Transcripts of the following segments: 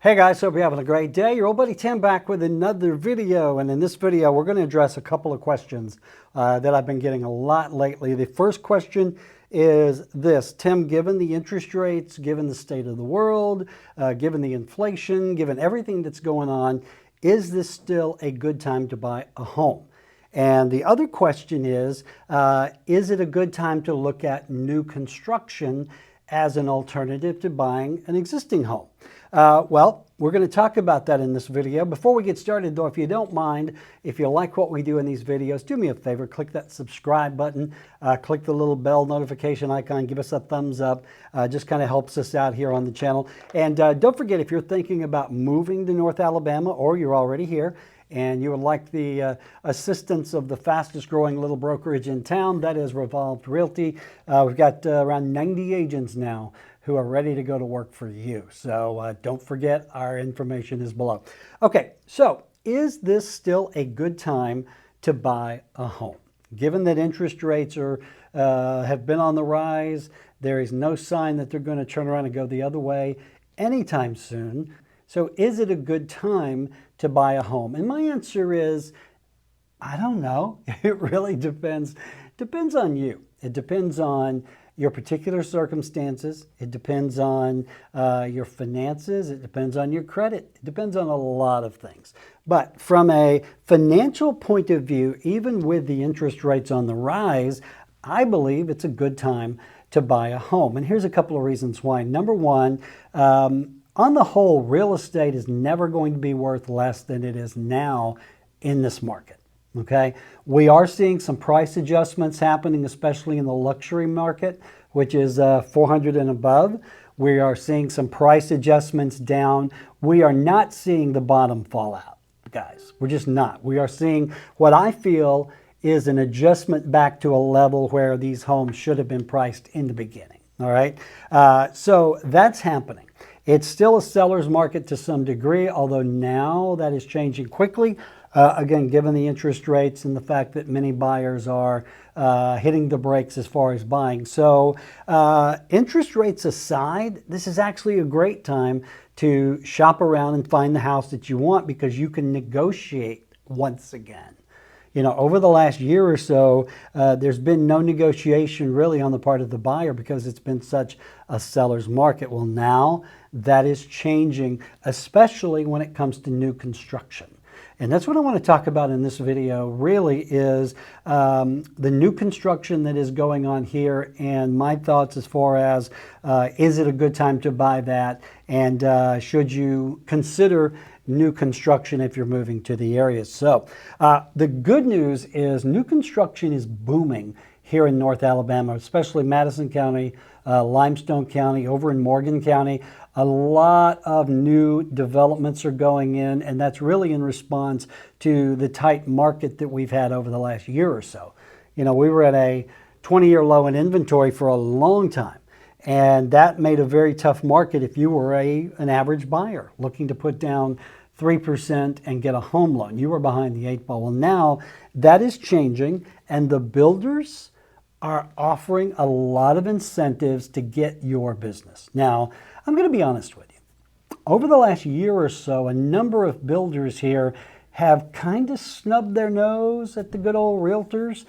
Hey guys, hope you're having a great day. Your old buddy Tim back with another video, and in this video we're going to address a couple of questions that I've been getting a lot lately. The first question is this: Tim, given the interest rates, given the state of the world, given the inflation, given everything that's going on, is this still a good time to buy a home? And the other question is it a good time to look at new construction as an alternative to buying an existing home? Well, we're going to talk about that in this video. Before we get started, though, if you don't mind, if you like what we do in these videos, do me a favor, click that subscribe button, click the little bell notification icon, give us a thumbs up. Just kind of helps us out here on the channel. And don't forget, if you're thinking about moving to North Alabama or you're already here, and you would like the assistance of the fastest growing little brokerage in town, that is Revolved Realty. We've got around 90 agents now who are ready to go to work for you. So don't forget, our information is below. Okay, so is this still a good time to buy a home? Given that interest rates are have been on the rise, there is no sign that they're going to turn around and go the other way anytime soon. So is it a good time to buy a home? And my answer is, I don't know. It really depends. Depends on you. It depends on your particular circumstances. It depends on your finances. It depends on your credit. It depends on a lot of things. But from a financial point of view, even with the interest rates on the rise, I believe it's a good time to buy a home. And here's a couple of reasons why. Number one, on the whole, real estate is never going to be worth less than it is now in this market. Okay, we are seeing some price adjustments happening, especially in the luxury market, which is 400 and above. We are seeing some price adjustments down. We are not seeing the bottom fall out, guys. We're just not. We are seeing what I feel is an adjustment back to a level where these homes should have been priced in the beginning. All right, so that's happening. It's still a seller's market to some degree, although now that is changing quickly. Again, given the interest rates and the fact that many buyers are hitting the brakes as far as buying. So interest rates aside, this is actually a great time to shop around and find the house that you want, because you can negotiate once again. You know, over the last year or so, there's been no negotiation really on the part of the buyer because it's been such a seller's market. Well, now that is changing, especially when it comes to new construction. And that's what I want to talk about in this video, really, is the new construction that is going on here and my thoughts as far as is it a good time to buy that, and should you consider new construction if you're moving to the area. So the good news is new construction is booming here in North Alabama, especially Madison County, Limestone County, over in Morgan County. A lot of new developments are going in, and that's really in response to the tight market that we've had over the last year or so. You know, we were at a 20-year low in inventory for a long time, and that made a very tough market if you were an average buyer looking to put down 3% and get a home loan. You were behind the eight ball. Well, now that is changing, and the builders are offering a lot of incentives to get your business. Now, I'm going to be honest with you. Over the last year or so, a number of builders here have kind of snubbed their nose at the good old realtors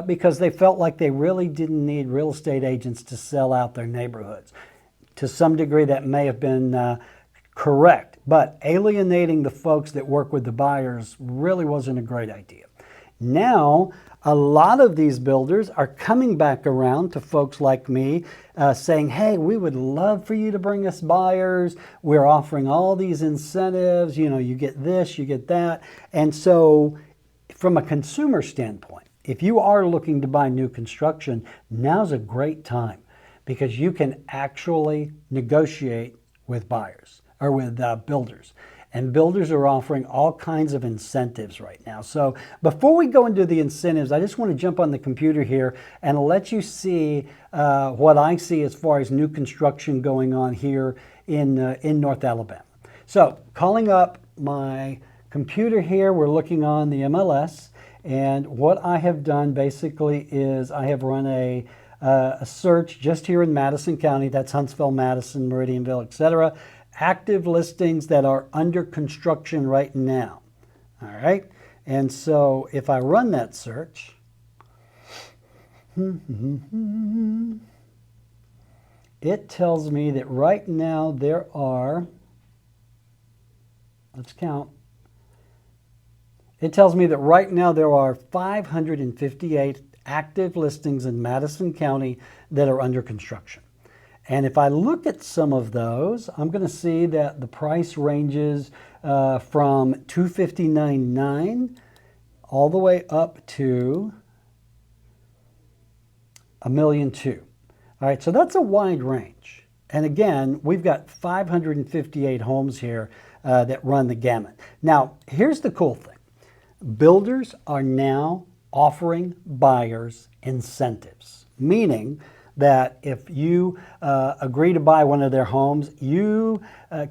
because they felt like they really didn't need real estate agents to sell out their neighborhoods. To some degree, that may have been correct, but alienating the folks that work with the buyers really wasn't a great idea. Now, a lot of these builders are coming back around to folks like me saying, hey, we would love for you to bring us buyers. We're offering all these incentives. You know, you get this, you get that. And so from a consumer standpoint, if you are looking to buy new construction, now's a great time because you can actually negotiate with buyers or with builders. And builders are offering all kinds of incentives right now. So before we go into the incentives, I just want to jump on the computer here and let you see what I see as far as new construction going on here in North Alabama. So calling up my computer here, we're looking on the MLS. And what I have done basically is I have run a search just here in Madison County. That's Huntsville, Madison, Meridianville, etc. active listings that are under construction right now. All right. And so if I run that search, it tells me that right now there are, let's count. It tells me that right now there are 558 active listings in Madison County that are under construction. And if I look at some of those, I'm going to see that the price ranges from $259,900 all the way up to $1,200,000. All right, so that's a wide range. And again, we've got 558 homes here that run the gamut. Now, here's the cool thing. Builders are now offering buyers incentives, meaning that if you agree to buy one of their homes, you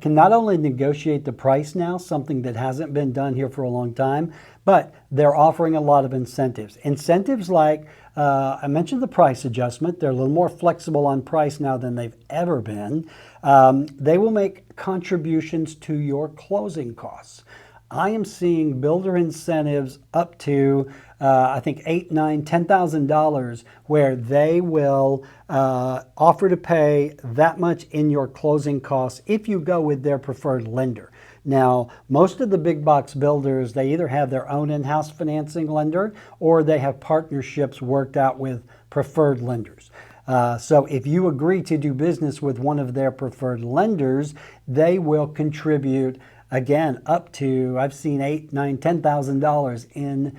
can not only negotiate the price now, something that hasn't been done here for a long time, but they're offering a lot of incentives. Incentives like, I mentioned the price adjustment. They're a little more flexible on price now than they've ever been. They will make contributions to your closing costs. I am seeing builder incentives up to, I think, $8,000, $9,000, $10,000, where they will offer to pay that much in your closing costs if you go with their preferred lender. Now, most of the big box builders, they either have their own in-house financing lender or they have partnerships worked out with preferred lenders. So if you agree to do business with one of their preferred lenders, they will contribute, again, up to, I've seen $8,000, $9,000, $10,000 in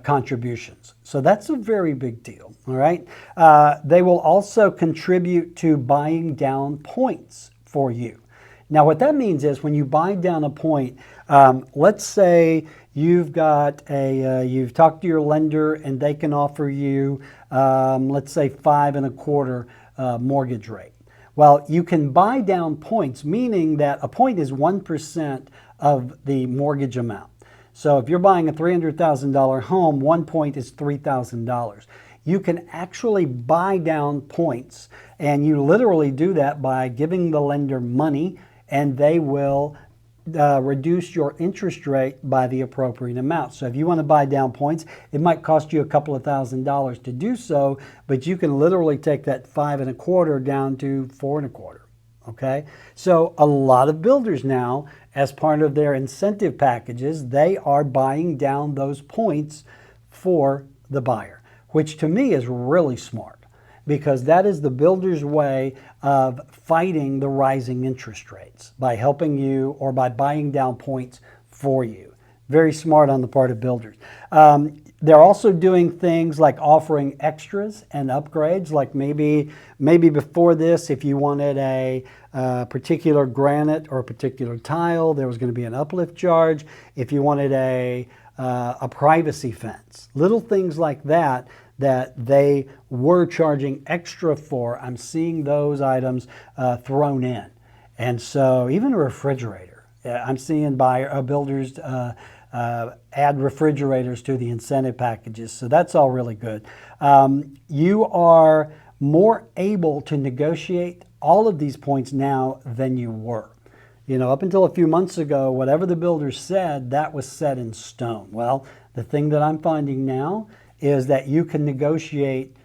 contributions. So that's a very big deal, all right? They will also contribute to buying down points for you. Now, what that means is when you buy down a point, let's say you've got you've talked to your lender and they can offer you, let's say 5.25% mortgage rate. Well, you can buy down points, meaning that a point is 1% of the mortgage amount. So if you're buying a $300,000 home, 1 point is $3,000. You can actually buy down points, and you literally do that by giving the lender money, and they will reduce your interest rate by the appropriate amount. So if you want to buy down points, it might cost you a couple of $1,000s to do so, but you can literally take that 5.25% down to 4.25%. Okay, so a lot of builders now, as part of their incentive packages, they are buying down those points for the buyer, which to me is really smart, because that is the builder's way of fighting the rising interest rates by helping you or by buying down points for you. Very smart on the part of builders. They're also doing things like offering extras and upgrades, like maybe before this, if you wanted a particular granite or a particular tile, there was going to be an uplift charge. If you wanted a privacy fence, little things like that, that they were charging extra for, I'm seeing those items thrown in. And so even a refrigerator, I'm seeing builders add refrigerators to the incentive packages. So that's all really good. You are more able to negotiate all of these points now than you were. You know, up until a few months ago, whatever the builder said, that was set in stone. Well, the thing that I'm finding now is that you can negotiate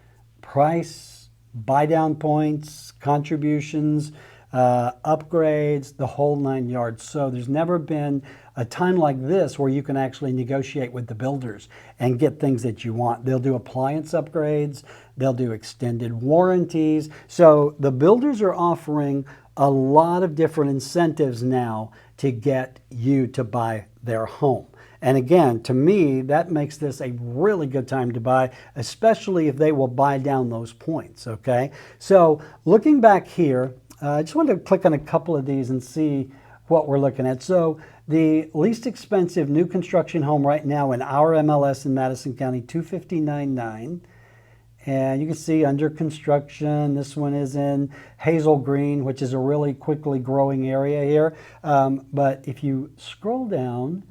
price, buy down points, contributions, upgrades, the whole 9 yards. So there's never been a time like this where you can actually negotiate with the builders and get things that you want. They'll do appliance upgrades, they'll do extended warranties. So the builders are offering a lot of different incentives now to get you to buy their home. And again, to me, that makes this a really good time to buy, especially if they will buy down those points, okay? So looking back here, I just wanted to click on a couple of these and see what we're looking at. So the least expensive new construction home right now in our MLS in Madison County, $259,900. And you can see under construction, this one is in Hazel Green, which is a really quickly growing area here. But if you scroll down,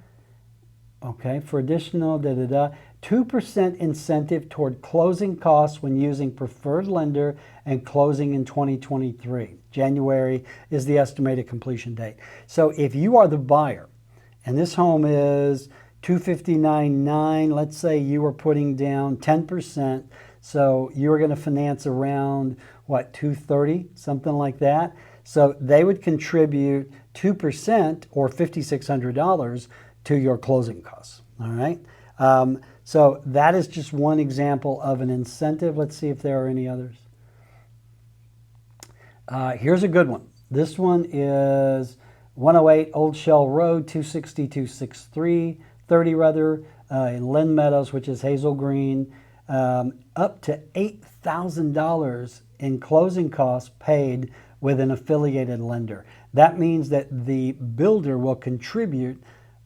Okay, for additional 2% incentive toward closing costs when using preferred lender and closing in 2023. January is the estimated completion date. So if you are the buyer and this home is 259.9, let's say you were putting down 10%, so you were going to finance around what, 230, something like that. So they would contribute 2% or $5,600 to your closing costs. All right. So that is just one example of an incentive. Let's see if there are any others. Here's a good one. This one is 108 Old Shell Road, 260-263, 30 rather, in Lynn Meadows, which is Hazel Green, up to $8,000 in closing costs paid with an affiliated lender. That means that the builder will contribute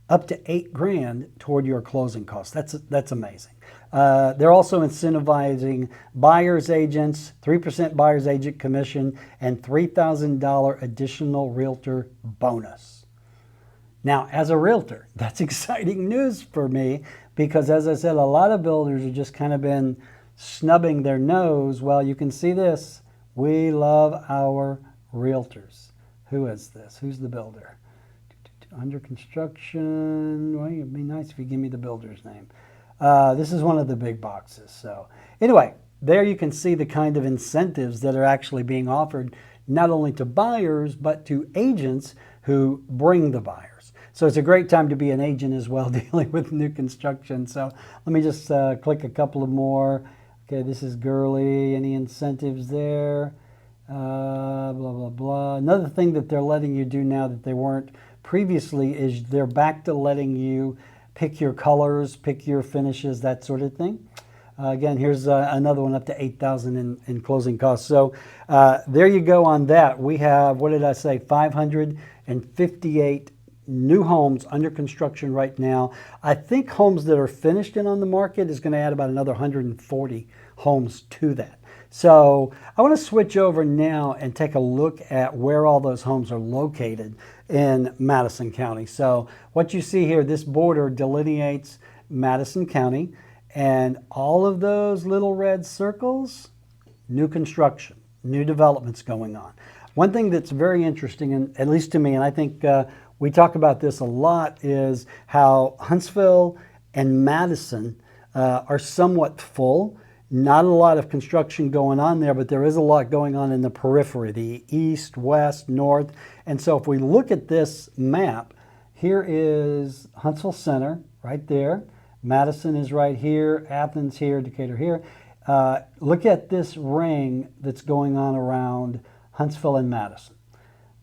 up to $8,000 toward your closing costs. That's amazing. They're also incentivizing buyer's agents, 3% buyer's agent commission, and $3,000 additional realtor bonus. Now, as a realtor, that's exciting news for me because, as I said, a lot of builders have just kind of been snubbing their nose. Well, you can see this. We love our realtors. Who is this? Who's the builder? Under construction. Well, it'd be nice if you give me the builder's name. This is one of the big boxes. So anyway, there you can see the kind of incentives that are actually being offered not only to buyers, but to agents who bring the buyers. So it's a great time to be an agent as well, dealing with new construction. So let me just click a couple of more. Okay, this is Gurley. Any incentives there? Blah, blah, blah. Another thing that they're letting you do now that they weren't previously is they're back to letting you pick your colors, pick your finishes, that sort of thing. Again, here's another one up to $8,000 in closing costs. So there you go on that. We have, what did I say, 558 new homes under construction right now. I think homes that are finished and on the market is going to add about another 140 homes to that. So I want to switch over now and take a look at where all those homes are located in Madison County. So what you see here, this border delineates Madison County, and all of those little red circles, new construction, new developments going on. One thing that's very interesting, and at least to me, and I think we talk about this a lot, is how Huntsville and Madison are somewhat full. Not a lot of construction going on there, but there is a lot going on in the periphery, the east, west, north. And so if we look at this map, here is Huntsville Center right there. Madison is right here, Athens here, Decatur here. Look at this ring that's going on around Huntsville and Madison.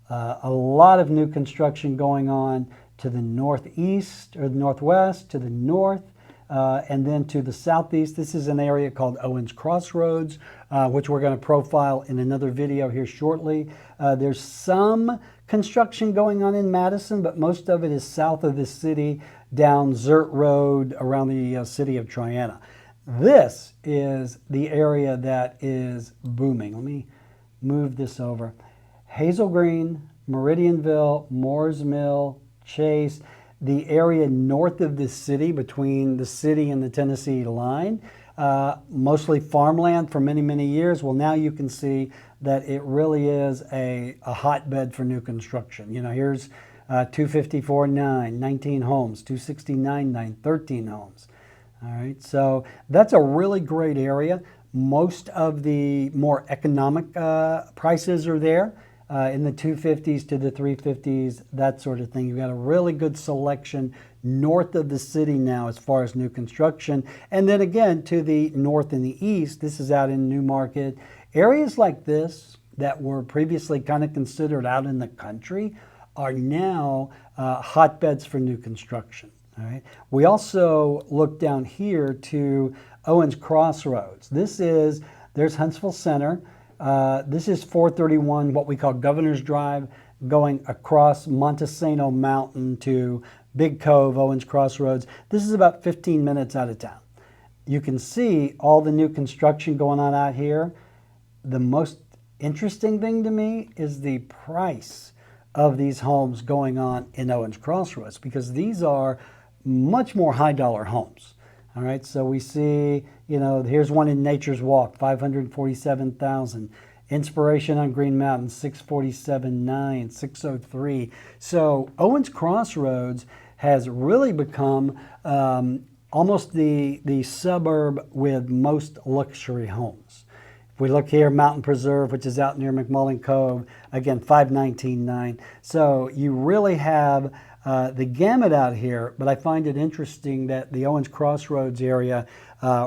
A lot of new construction going on to the northeast or the northwest, to the north. And then to the southeast, this is an area called Owens Crossroads, which we're going to profile in another video here shortly. There's some construction going on in Madison, but most of it is south of the city, down Zert Road, around the city of Triana. This is the area that is booming. Let me move this over. Hazel Green, Meridianville, Moores Mill, Chase, the area north of the city, between the city and the Tennessee line, mostly farmland for many, many years. Well, now you can see that it really is a hotbed for new construction. You know, here's 254.9, 19 homes, 269.9, 13 homes. All right, so that's a really great area. Most of the more economic prices are there. In the 250s to the 350s, that sort of thing. You've got a really good selection north of the city now as far as new construction. And then again, to the north and the east, this is out in Newmarket. Areas like this that were previously kind of considered out in the country are now hotbeds for new construction. All right. We also look down here to Owens Crossroads. There's Huntsville Center. This is 431, what we call Governor's Drive, going across Montesano Mountain to Big Cove, Owens Crossroads. This is about 15 minutes out of town. You can see all the new construction going on out here. The most interesting thing to me is the price of these homes going on in Owens Crossroads, because these are much more high dollar homes. All right, so we see, here's one in Nature's Walk, 547,000. Inspiration on Green Mountain, 647.9, 603. So Owens Crossroads has really become almost the suburb with most luxury homes. If we look here, Mountain Preserve, which is out near McMullen Cove, again, 519.9. So you really have the gamut out here, but I find it interesting that the Owens Crossroads area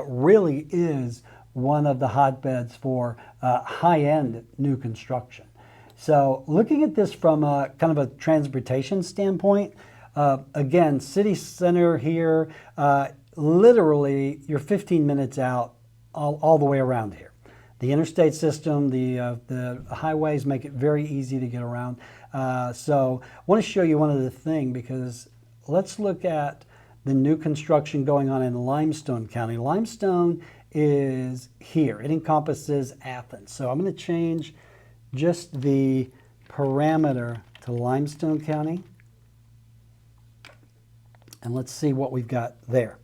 really is one of the hotbeds for high-end new construction. So looking at this from a kind of a transportation standpoint, again, city center here, literally you're 15 minutes out all the way around here. The interstate system, the highways make it very easy to get around. So I want to show you one other thing, because let's look at the new construction going on in Limestone County. Limestone is here. It encompasses Athens. So I'm going to change just the parameter to Limestone County. And let's see what we've got there.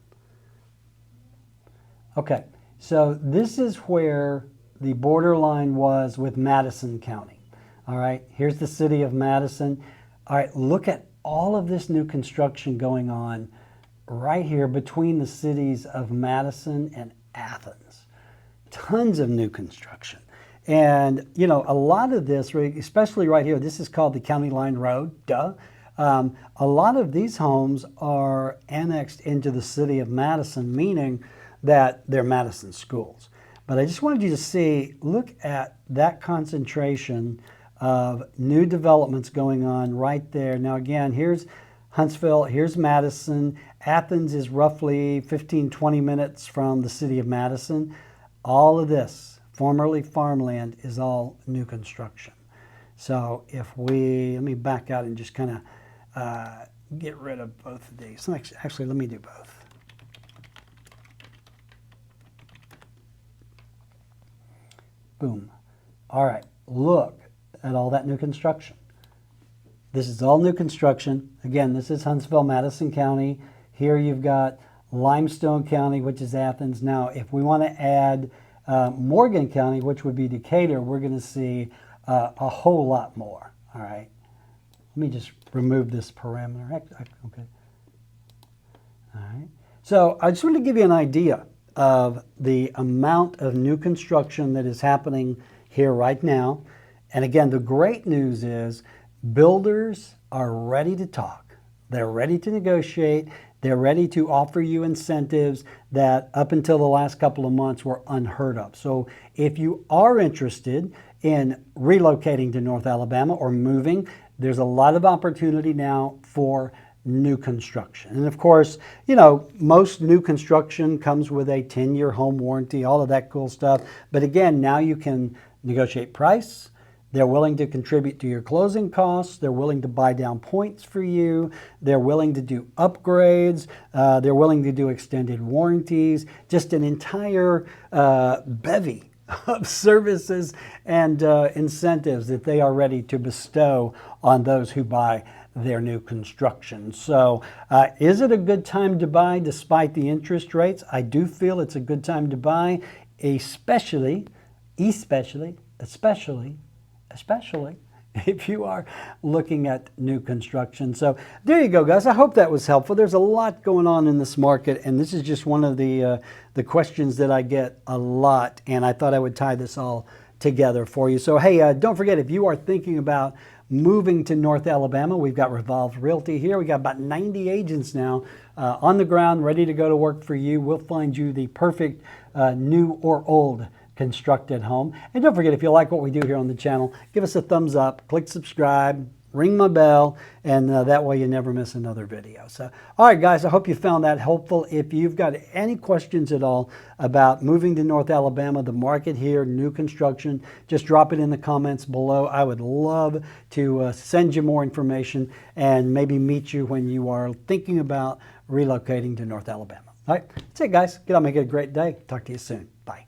Okay, so this is where the borderline was with Madison County. All right, here's the city of Madison. All right, look at all of this new construction going on right here between the cities of Madison and Athens. Tons of new construction. And, a lot of this, especially right here, this is called the County Line Road, duh. A lot of these homes are annexed into the city of Madison, meaning that they're Madison schools. But I just wanted you to see, look at that concentration of new developments going on right there. Now again, here's Huntsville, here's Madison. Athens is roughly 15, 20 minutes from the city of Madison. All of this, formerly farmland, is all new construction. So if let me back out and just kind of get rid of both of these. Actually, let me do both. Boom. All right, look at all that new construction. This is all new construction. Again, this is Huntsville, Madison County. Here you've got Limestone County, which is Athens. Now, if we want to add Morgan County, which would be Decatur, we're going to see a whole lot more. All right. Let me just remove this parameter. Okay. All right. So I just want to give you an idea of the amount of new construction that is happening here right now. And again, the great news is builders are ready to talk. They're ready to negotiate. They're ready to offer you incentives that up until the last couple of months were unheard of. So if you are interested in relocating to North Alabama or moving, there's a lot of opportunity now for new construction. And of course, most new construction comes with a 10-year home warranty, all of that cool stuff. But again, now you can negotiate price. They're willing to contribute to your closing costs. They're willing to buy down points for you. They're willing to do upgrades. They're willing to do extended warranties. Just an entire bevy of services and incentives that they are ready to bestow on those who buy their new construction. So is it a good time to buy despite the interest rates? I do feel it's a good time to buy, especially if you are looking at new construction. So there you go, guys. I hope that was helpful. There's a lot going on in this market, and this is just one of the questions that I get a lot, and I thought I would tie this all together for you. So hey, don't forget, if you are thinking about moving to North Alabama, we've got Revolved Realty here. We got about 90 agents now on the ground, ready to go to work for you. We'll find you the perfect new or old constructed home. And don't forget, if you like what we do here on the channel, give us a thumbs up, click subscribe, ring my bell, and that way you never miss another video. So, all right, guys, I hope you found that helpful. If you've got any questions at all about moving to North Alabama, the market here, new construction, just drop it in the comments below. I would love to send you more information and maybe meet you when you are thinking about relocating to North Alabama. All right, that's it, guys. Get out and make it a great day. Talk to you soon. Bye.